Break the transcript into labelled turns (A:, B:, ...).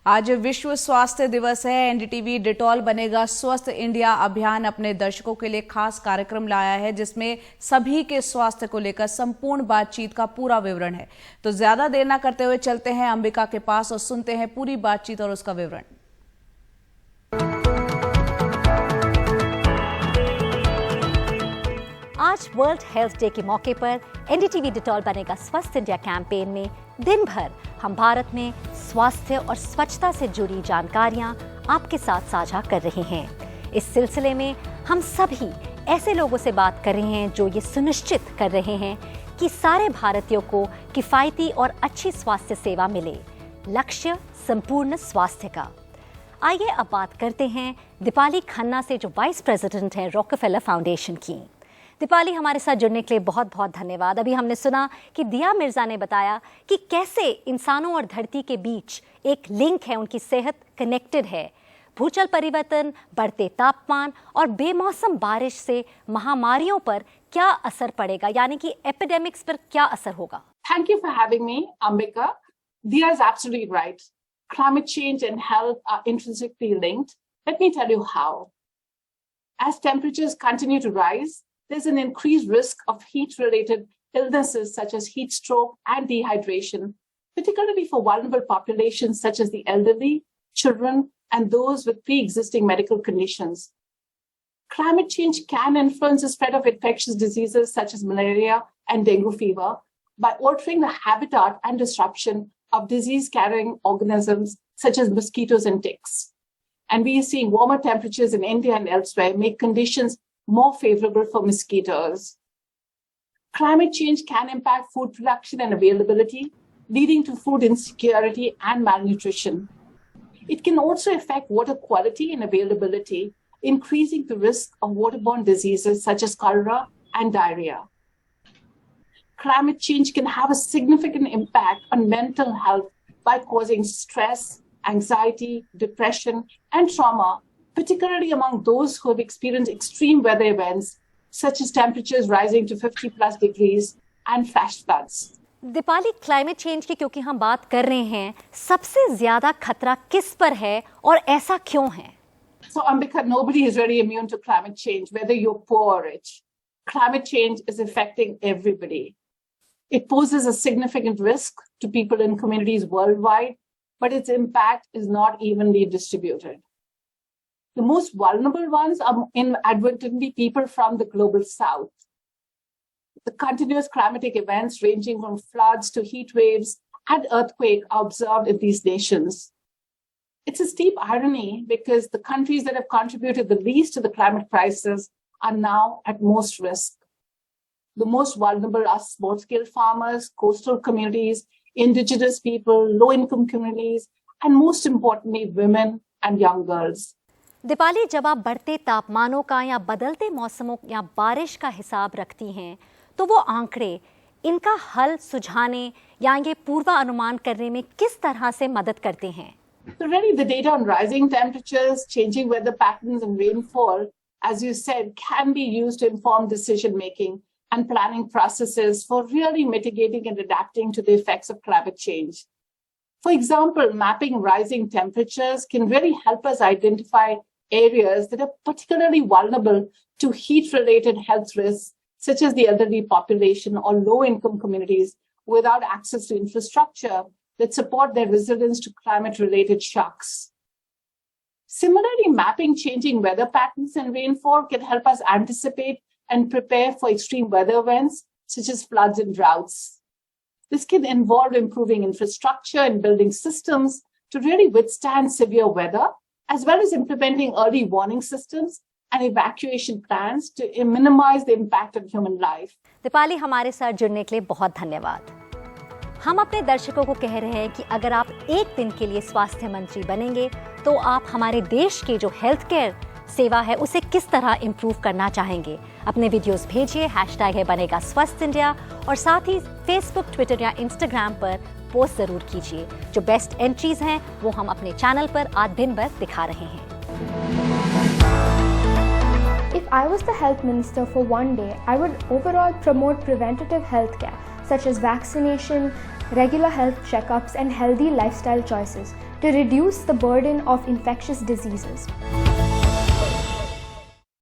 A: आज विश्व स्वास्थ्य दिवस है। एनडीटीवी डिटॉल बनेगा स्वस्थ इंडिया अभियान अपने दर्शकों के लिए खास कार्यक्रम लाया है, जिसमें सभी के स्वास्थ्य को लेकर संपूर्ण बातचीत का पूरा विवरण है। तो ज्यादा देर न करते हुए चलते हैं अंबिका के पास और सुनते हैं पूरी बातचीत और उसका विवरण।
B: आज वर्ल्ड हेल्थ डे के मौके पर एनडीटीवी डिटॉल बनेगा स्वस्थ इंडिया कैंपेन में दिन भर हम भारत में स्वास्थ्य और स्वच्छता से जुड़ी जानकारियां आपके साथ साझा कर रहे हैं। इस सिलसिले में हम सभी ऐसे लोगों से बात कर रहे हैं जो ये सुनिश्चित कर रहे हैं कि सारे भारतीयों को किफायती और अच्छी स्वास्थ्य सेवा मिले। लक्ष्य संपूर्ण स्वास्थ्य का। आइए अब बात करते हैं दीपाली खन्ना से, जो वाइस प्रेसिडेंट हैं रॉकफेलर फाउंडेशन की। दीपाली, हमारे साथ जुड़ने के लिए बहुत बहुत धन्यवाद। अभी हमने सुना कि दिया मिर्जा ने बताया कि कैसे इंसानों और धरती के बीच एक लिंक है, उनकी सेहत कनेक्टेड है। भूजल परिवर्तन, बढ़ते तापमान और बेमौसम बारिश से महामारियों पर क्या असर पड़ेगा, यानी कि एपिडेमिक्स पर क्या असर होगा?
C: Thank you for having me, Ambika. Dia is absolutely right. Climate change and health are intrinsically linked. Let me tell you how. As temperatures continue to rise, there's an increased risk of heat-related illnesses such as heat stroke and dehydration, particularly for vulnerable populations such as the elderly, children, and those with pre-existing medical conditions. Climate change can influence the spread of infectious diseases such as malaria and dengue fever by altering the habitat and disruption of disease-carrying organisms such as mosquitoes and ticks. And we are seeing warmer temperatures in India and elsewhere make conditions more favorable for mosquitoes. Climate change can impact food production and availability, leading to food insecurity and malnutrition. It can also affect water quality and availability, increasing the risk of waterborne diseases such as cholera and diarrhea. Climate change can have a significant impact on mental health by causing stress, anxiety, depression, and trauma, particularly among those who have experienced extreme weather events, such as temperatures rising to 50+ degrees and flash floods.
B: Deepali, climate change की क्योंकि हम बात कर रहे हैं, सबसे ज्यादा खतरा किस पर है और ऐसा क्यों है?
C: So, Ambika, nobody is really immune to climate change, whether you're poor or rich. Climate change is affecting everybody. It poses a significant risk to people in communities worldwide, but its impact is not evenly distributed. The most vulnerable ones are inadvertently people from the global south. The continuous climatic events ranging from floods to heat waves and earthquake are observed in these nations. It's a steep irony because the countries that have contributed the least to the climate crisis are now at most risk. The most vulnerable are small-scale farmers, coastal communities, indigenous people, low-income communities, and most importantly, women and young girls.
B: Deepali, जब आप बढ़ते तापमानों का या बदलते मौसमों या बारिश का हिसाब रखती हैं, तो वो आंकड़े इनका हल सुझाने या ये पूर्वानुमान करने में किस तरह से मदद करते हैं?
C: So really, the data on rising temperatures, changing weather patterns, and rainfall, as you said, can be used to inform decision-making and planning processes for really mitigating and adapting to the effects of climate change. For example, mapping rising temperatures can really help us identify areas that are particularly vulnerable to heat-related health risks, such as the elderly population or low-income communities without access to infrastructure that support their resilience to climate-related shocks. Similarly, mapping changing weather patterns and rainfall can help us anticipate and prepare for extreme weather events, such as floods and droughts. This can involve improving infrastructure and building systems to really withstand severe weather, as well as implementing early warning systems and evacuation plans to minimize the impact on human life.
B: Deepali, हमारे साथ जुड़ने के लिए बहुत धन्यवाद। हम अपने दर्शकों को कह रहे हैं कि अगर आप एक दिन के लिए स्वास्थ्य मंत्री बनेंगे, तो आप हमारे देश की जो हेल्थ केयर सेवा है उसे किस तरह इम्प्रूव करना चाहेंगे? अपने वीडियोस भेजिए, हैशटैग है बनेगा स्वस्थ इंडिया, और साथ ही फेसबुक, ट्विटर या इंस्टाग्राम पर पोस्ट जरूर कीजिए। जो बेस्ट एंट्रीज हैं वो हम अपने चैनल पर आज दिन भर दिखा रहे हैं।
D: If I was the health minister for one day, I would overall promote preventative health care such as vaccination, regular health checkups, and healthy lifestyle choices to reduce the burden of infectious diseases.